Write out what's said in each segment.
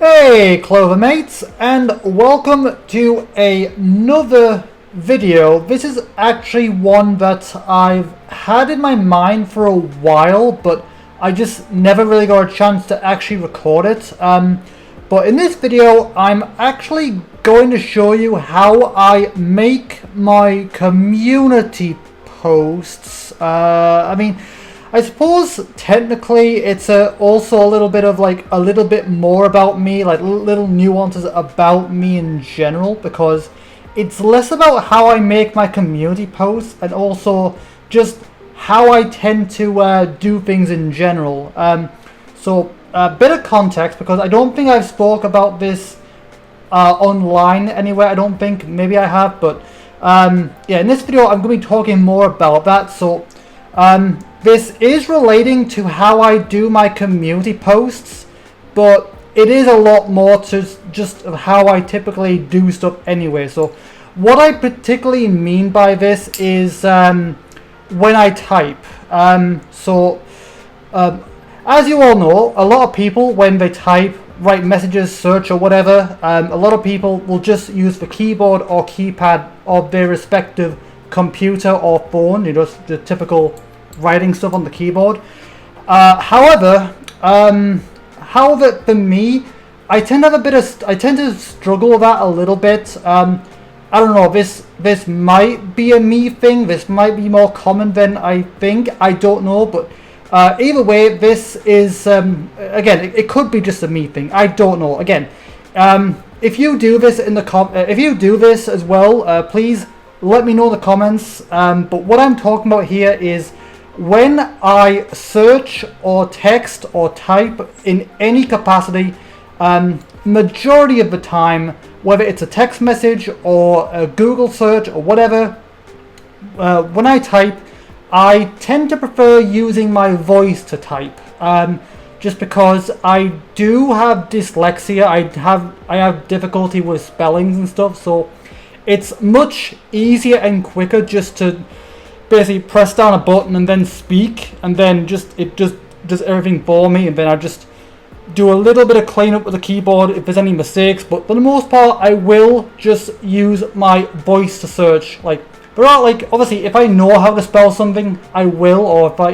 Hey Clover mates, and welcome to another video. This is actually one that I've had in my mind for a while, but I just never really got a chance to actually record it. But in this video, I'm actually going to show you how I make my community posts. I suppose technically it's also a little bit of a little bit more about me, like little nuances about me in general, because it's less about how I make my community posts and also just how I tend to do things in general. So a bit of context, because I don't think I've spoke about this online anywhere. I don't think, maybe I have, but yeah, in this video I'm going to be talking more about that. So this is relating to how I do my community posts, but it is a lot more to just how I typically do stuff anyway. So what I particularly mean by this is when I type. As you all know, a lot of people, when they type, write messages, search or whatever, a lot of people will just use the keyboard or keypad of their respective computer or phone, you know, the typical writing stuff on the keyboard. However, for me, I tend to struggle with that a little bit. I don't know, this might be a me thing, this might be more common than I think, I don't know, but either way, this is again, it could be just a me thing, I don't know. Again, if you do this if you do this as well, please let me know in the comments. But what I'm talking about here is when I search or text or type in any capacity, majority of the time, whether it's a text message or a Google search or whatever, when I type, I tend to prefer using my voice to type, just because I do have dyslexia. I have difficulty with spellings and stuff, so it's much easier and quicker just to basically press down a button and then speak, and then it just does everything for me, and then I just do a little bit of cleanup with the keyboard if there's any mistakes. But for the most part, I will just use my voice to search. There are, obviously, if I know how to spell something, I will, or if I,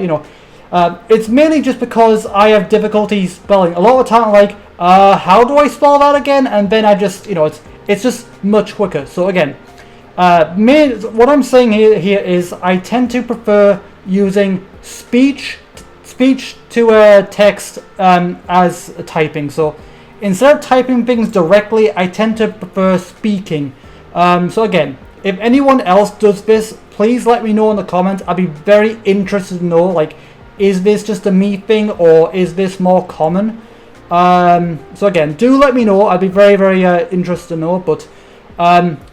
it's mainly just because I have difficulty spelling. A lot of the time, how do I spell that again? And then I just, it's just much quicker. So again, what I'm saying here is I tend to prefer using speech to text as typing. So instead of typing things directly, I tend to prefer speaking. So again, if anyone else does this, please let me know in the comments. I'd be very interested to know, is this just a me thing or is this more common? So again, do let me know. I'd be very, very interested to know. But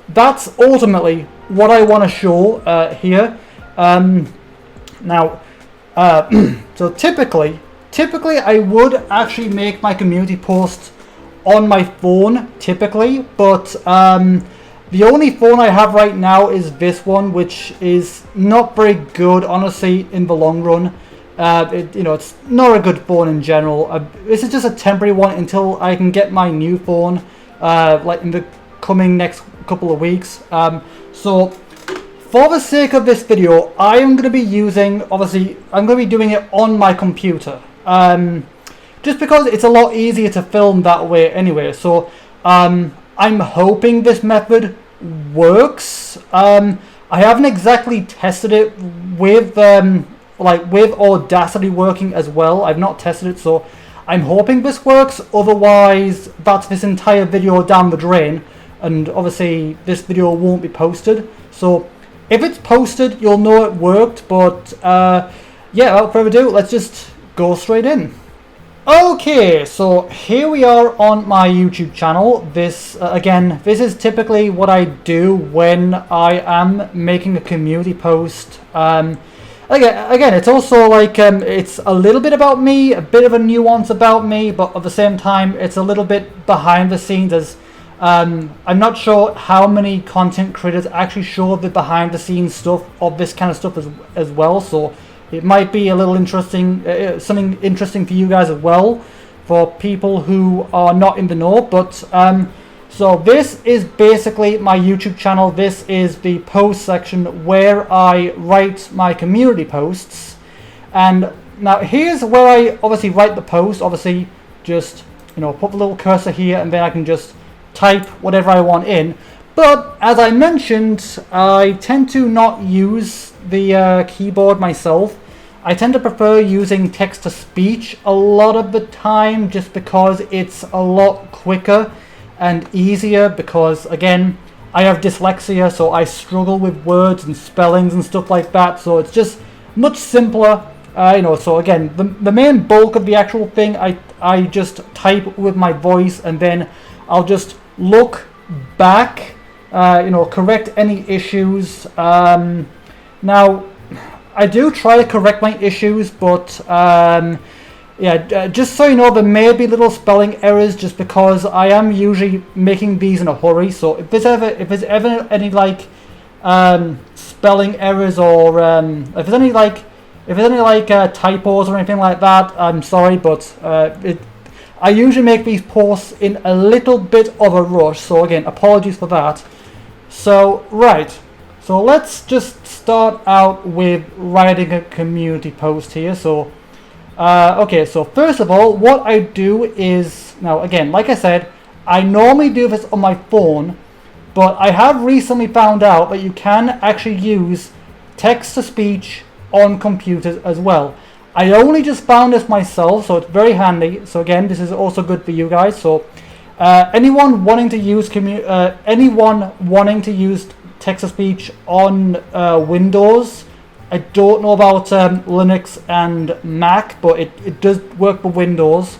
that's ultimately what I want to show here. Now, so typically I would actually make my community posts on my phone, typically, but the only phone I have right now is this one, which is not very good, honestly, in the long run. It's not a good phone in general. This is just a temporary one until I can get my new phone, in the coming next couple of weeks. So for the sake of this video, I am going to be using, obviously, I'm going to be doing it on my computer, just because it's a lot easier to film that way anyway. So I'm hoping this method works. I haven't exactly tested it with with Audacity working as well. I've not tested it, so I'm hoping this works. Otherwise, that's this entire video down the drain, and obviously this video won't be posted. So if it's posted, you'll know it worked. But yeah, without further ado, let's just go straight in. Okay, so here we are on my YouTube channel. This again, this is typically what I do when I am making a community post. Again, it's also it's a little bit about me, a bit of a nuance about me, but at the same time, it's a little bit behind the scenes. As I'm not sure how many content creators actually show the behind the scenes stuff of this kind of stuff as well. So it might be a little interesting, something interesting for you guys as well. for people who are not in the know. But so this is basically my YouTube channel. This is the post section where I write my community posts. And now here's where I obviously write the post. Obviously just, you know, put the little cursor here and then I can just type whatever I want in. But as I mentioned, I tend to not use the keyboard myself. I tend to prefer using text-to-speech a lot of the time just because it's a lot quicker and easier, because again, I have dyslexia, so I struggle with words and spellings and stuff like that, so it's just much simpler. You know, so again, the main bulk of the actual thing, I just type with my voice, and then I'll just look back, you know, correct any issues. Now, I do try to correct my issues, but yeah, just so you know, there may be little spelling errors just because I am usually making these in a hurry. So if there's ever any like spelling errors, or if there's any like typos or anything like that, I'm sorry, but I usually make these posts in a little bit of a rush. So again, apologies for that. So right, so let's just start out with writing a community post here. So okay, so first of all, what I do is, now again, like I said, I normally do this on my phone, but I have recently found out that you can actually use text-to-speech on computers as well. I only just found this myself, so it's very handy. So again, this is also good for you guys. So anyone wanting to use text-to-speech on Windows, I don't know about Linux and Mac, but it does work for Windows.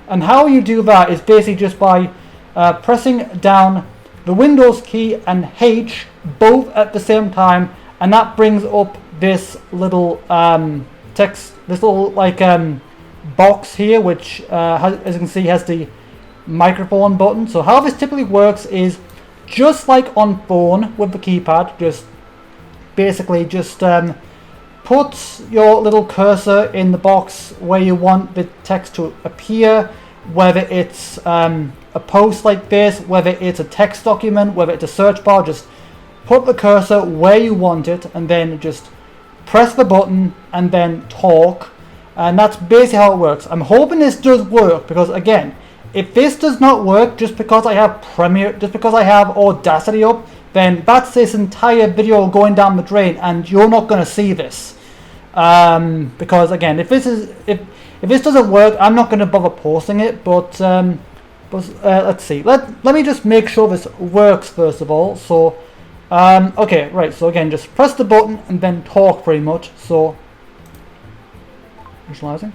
And how you do that is basically just by pressing down the Windows key and H both at the same time, and that brings up this little text, this little like box here, which as you can see has the microphone button. So how this typically works is just like on phone with the keypad, just basically just put your little cursor in the box where you want the text to appear, whether it's a post like this, whether it's a text document, whether it's a search bar. Just put the cursor where you want it and then just press the button and then talk, and that's basically how it works. I'm hoping this does work, because again, if this does not work just because I have Audacity up, then that's this entire video going down the drain and you're not going to see this. Because again, if this doesn't work, I'm not going to bother posting it. But let's see. Let me just make sure this works first of all. So okay, right. So again, just press the button and then talk pretty much. So visualizing.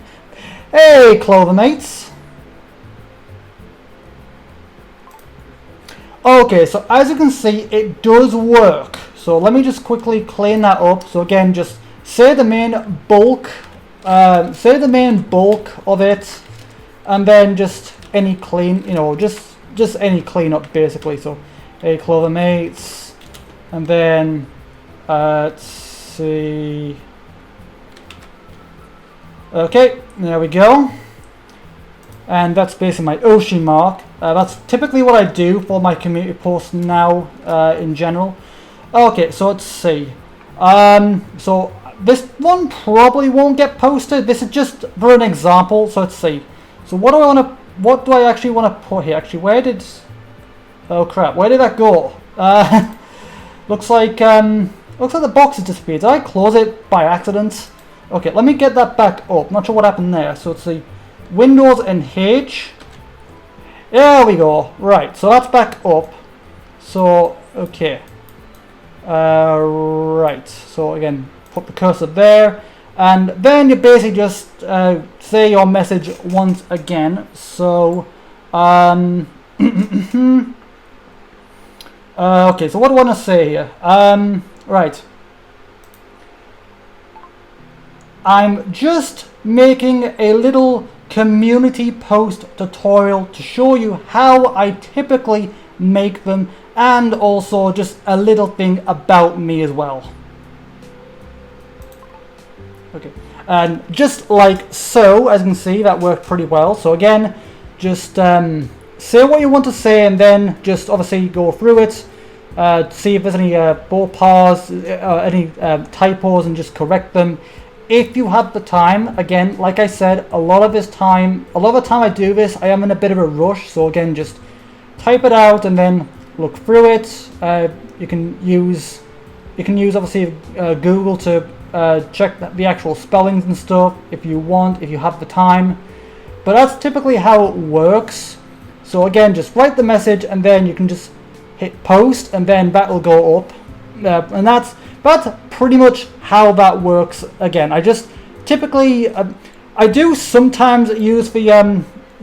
Hey, Clover mates. Okay, so as you can see, it does work. So let me just quickly clean that up. So again, just say the main bulk of it, and then just any clean, you know, just any cleanup basically. So hey, Clover mates, and then let's see. Okay, there we go. And that's basically my Oshi mark. That's typically what I do for my community posts now in general. Okay, so let's see. So this one probably won't get posted. This is just for an example. So let's see. So what do I actually want to put here? Actually, oh crap, where did that go? Looks like the box has disappeared. Did I close it by accident? Okay, let me get that back up. Not sure what happened there. So let's see. Windows and H. There we go. Right, so that's back up. So okay. Right. So again, put the cursor there, and then you basically just say your message once again. So okay. So what do I want to say here? Right. I'm just making a little community post tutorial to show you how I typically make them, and also just a little thing about me as well. Okay, And just like so, as you can see, that worked pretty well. So again, just say what you want to say, and then just obviously go through it, see if there's any faux pas, any typos, and just correct them if you have the time. Again, like I said, a lot of the time I do this, I am in a bit of a rush. So again, just type it out and then look through it. You can use obviously Google to check the actual spellings and stuff if you want, if you have the time. But that's typically how it works. So again, just write the message and then you can just hit post, and then that will go up. And that's pretty much how that works. Again, I just typically I do sometimes use the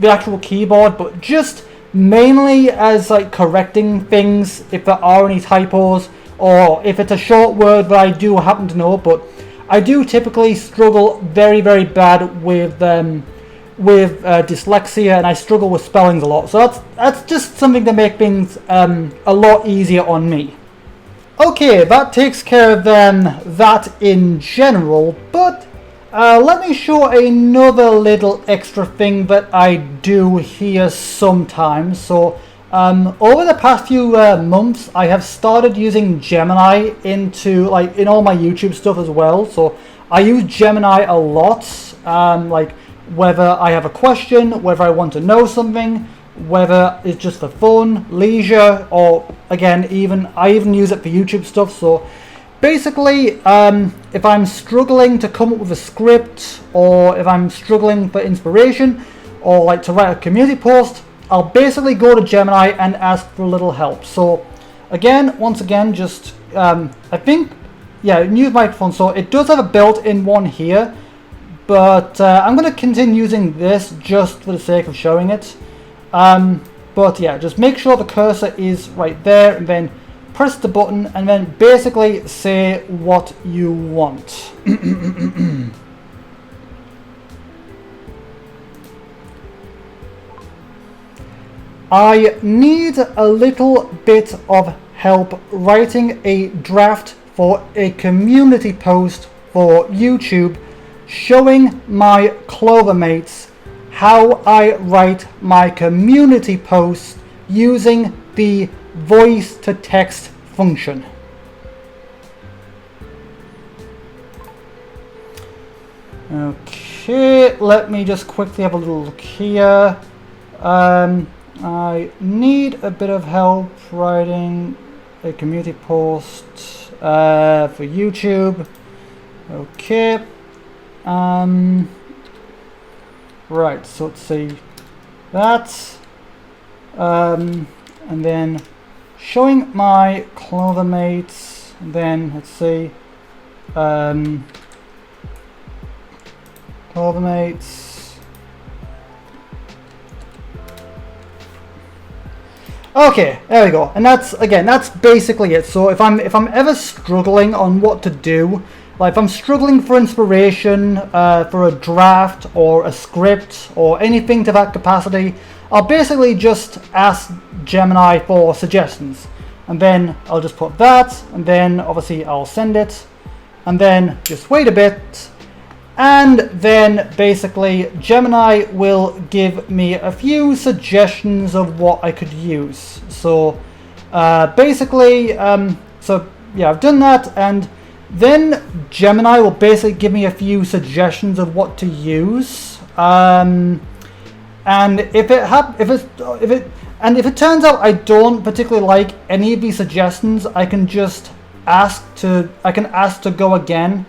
actual keyboard, but just mainly as like correcting things if there are any typos, or if it's a short word that I do happen to know. But I do typically struggle very, very bad with dyslexia, and I struggle with spellings a lot. So that's just something to make things a lot easier on me. Okay, that takes care of that in general, but let me show another little extra thing that I do here sometimes. So over the past few months, I have started using Gemini in all my YouTube stuff as well. So I use Gemini a lot, like whether I have a question, whether I want to know something, whether it's just for fun, leisure, or again, I even use it for YouTube stuff. So basically, if I'm struggling to come up with a script, or if I'm struggling for inspiration, or like to write a community post, I'll basically go to Gemini and ask for a little help. So again, once again, just I think, yeah, use microphone. So it does have a built-in one here, but I'm going to continue using this just for the sake of showing it. But yeah, just make sure the cursor is right there, and then press the button, and then basically say what you want. I need a little bit of help writing a draft for a community post for YouTube showing my clover mates how I write my community posts using the voice to text function. Okay, let me just quickly have a little look here. I need a bit of help writing a community post for YouTube. Okay. Right, so let's see that, and then showing my clover mates, and then let's see, clover mates. Okay, there we go, and that's basically it. So if I'm ever struggling on what to do, like if I'm struggling for inspiration, for a draft or a script or anything to that capacity, I'll basically just ask Gemini for suggestions, and then I'll just put that, and then obviously I'll send it, and then just wait a bit, and then basically Gemini will give me a few suggestions of what I could use. So basically, so yeah, I've done that, and then Gemini will basically give me a few suggestions of what to use, and if it turns out I don't particularly like any of these suggestions, I can just ask to go again,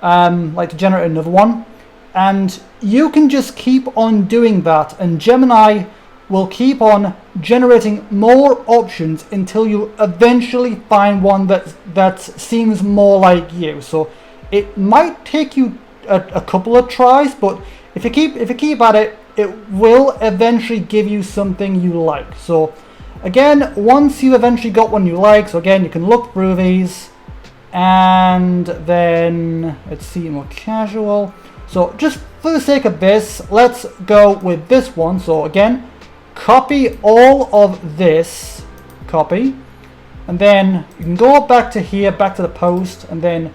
like to generate another one, and you can just keep on doing that, and Gemini will keep on generating more options until you eventually find one that seems more like you. So it might take you a couple of tries, but if you keep at it, it will eventually give you something you like. So again, once you eventually got one you like, so again, you can look through these, and then let's see, more casual. So just for the sake of this, let's go with this one. So again, copy all of this, copy, and then you can go back to here, back to the post, and then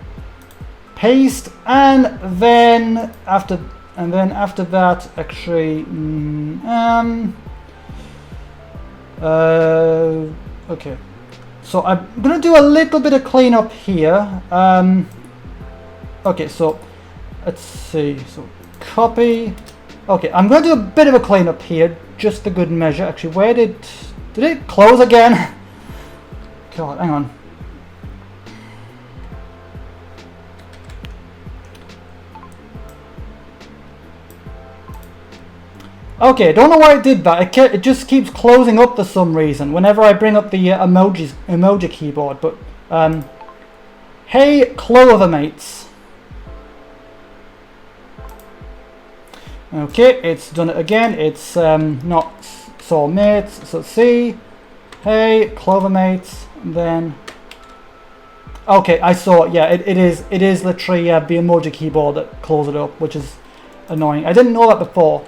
paste, and then after that, actually, okay. So I'm gonna do a little bit of cleanup here. Okay, so let's see. So copy. Okay, I'm gonna do a bit of a cleanup here, just for good measure. Actually, where did it close again? God, hang on. Okay, don't know why it did that. It just keeps closing up for some reason whenever I bring up the emoji keyboard. But hey, Clover mates. Okay, it's done it again. It's not so mates. So see, hey, Clover mates. And then okay, I saw. Yeah, it is literally the emoji keyboard that closes it up, which is annoying. I didn't know that before.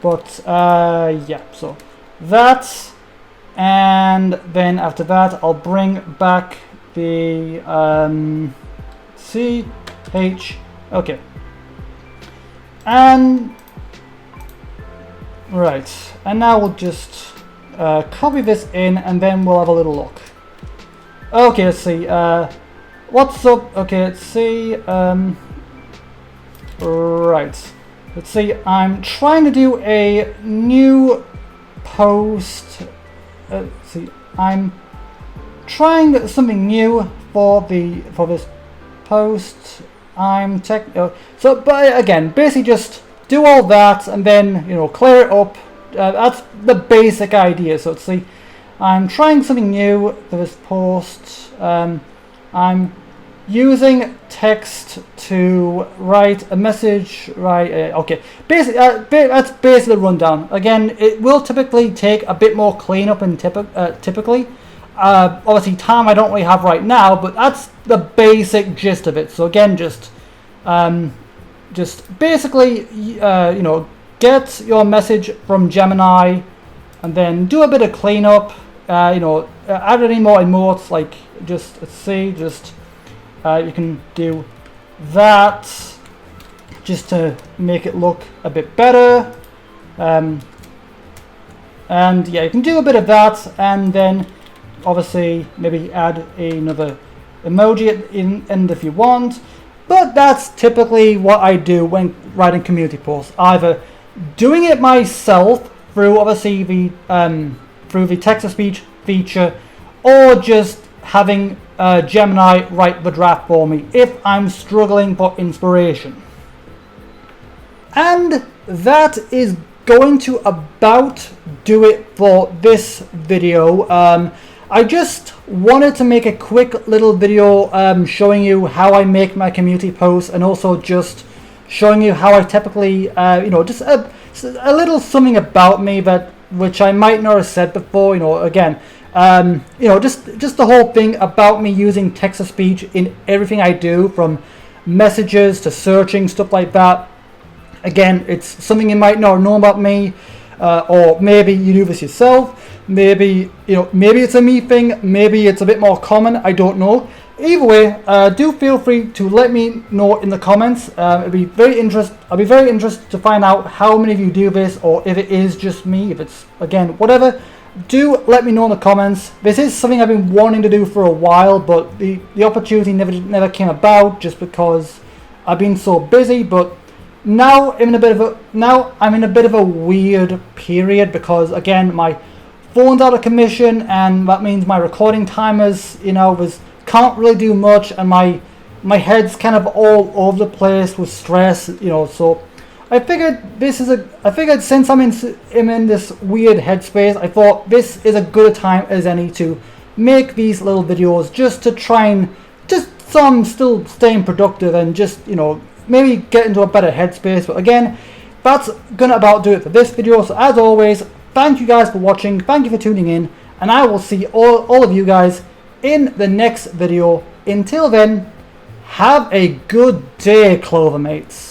But yeah, so that, and then after that I'll bring back the CH, okay, and right, and now we'll just copy this in, and then we'll have a little look. Okay, let's see, what's up? Okay, let's see, right. Let's see, I'm trying to do a new post. Let's see, I'm trying something new for this post. So, but again, basically just do all that and then, you know, clear it up. That's the basic idea. So let's see, I'm trying something new for this post. I'm using text to write a message, right? Okay, basically, that's basically the rundown. Again, it will typically take a bit more cleanup and typically. Obviously, time I don't really have right now, but that's the basic gist of it. So again, just basically, you know, get your message from Gemini, and then do a bit of cleanup. You know, add any more emotes, like just let's see, just. You can do that just to make it look a bit better, and yeah, you can do a bit of that, and then obviously maybe add another emoji at the end if you want. But that's typically what I do when writing community posts, either doing it myself through obviously the text-to-speech feature, or just having Gemini write the draft for me if I'm struggling for inspiration. And that is going to about do it for this video. I just wanted to make a quick little video showing you how I make my community posts, and also just showing you how I typically, you know, just a little something about me which I might not have said before. You know, again, you know, just the whole thing about me using text-to-speech in everything I do, from messages to searching, stuff like that. Again, it's something you might not know about me, or maybe you do this yourself. Maybe, you know, maybe it's a me thing, maybe it's a bit more common, I don't know. Either way, do feel free to let me know in the comments. I'll be very interested to find out how many of you do this, or if it is just me, if it's, again, whatever. Do let me know in the comments. This is something I've been wanting to do for a while, but the opportunity never came about, just because I've been so busy. But now I'm in a bit of a weird period, because again, my phone's out of commission, and that means my recording timers, you know, can't really do much, and my head's kind of all over the place with stress, you know. So I figured since I'm in this weird headspace, I thought this is a good a time as any to make these little videos, just to try and so I'm still staying productive, and just, you know, maybe get into a better headspace. But again, that's gonna about do it for this video. So as always, thank you guys for watching, thank you for tuning in, and I will see all of you guys in the next video. Until then, have a good day, Clover mates.